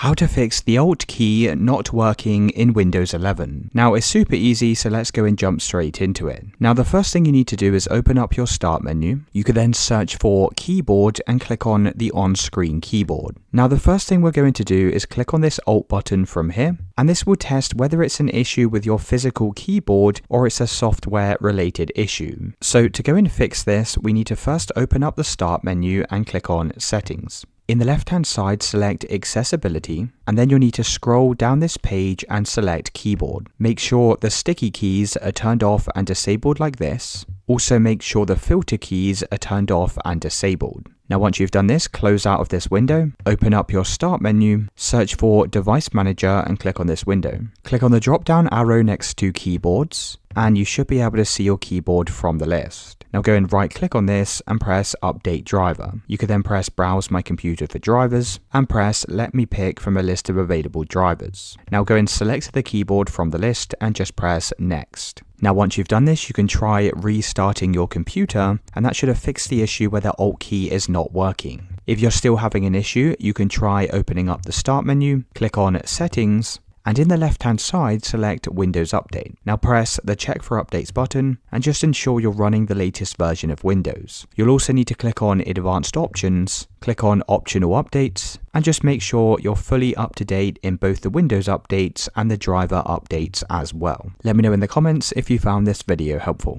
How to fix the Alt key not working in Windows 11. Now it's super easy, so let's go and jump straight into it. Now the first thing you need to do is open up your Start menu. You could then search for Keyboard and click on the on-screen keyboard. Now the first thing we're going to do is click on this Alt button from here, and this will test whether it's an issue with your physical keyboard or it's a software related issue. So to go and fix this, we need to first open up the Start menu and click on Settings. In the left-hand side, select Accessibility, and then you'll need to scroll down this page and select Keyboard. Make sure the sticky keys are turned off and disabled like this. Also make sure the filter keys are turned off and disabled. Now once you've done this, close out of this window, open up your Start menu, search for Device Manager and click on this window. Click on the drop-down arrow next to Keyboards, and you should be able to see your keyboard from the list. Now go and right click on this and press Update Driver. You can then press Browse My Computer for drivers and press Let me pick from a list of available drivers. Now go and select the keyboard from the list and just press Next. Now once you've done this, you can try restarting your computer, and that should have fixed the issue where the Alt key is not working. If you're still having an issue, you can try opening up the Start menu, click on Settings, and in the left-hand side, select Windows Update. Now press the Check for Updates button and just ensure you're running the latest version of Windows. You'll also need to click on Advanced Options, click on Optional Updates, and just make sure you're fully up to date in both the Windows updates and the driver updates as well. Let me know in the comments if you found this video helpful.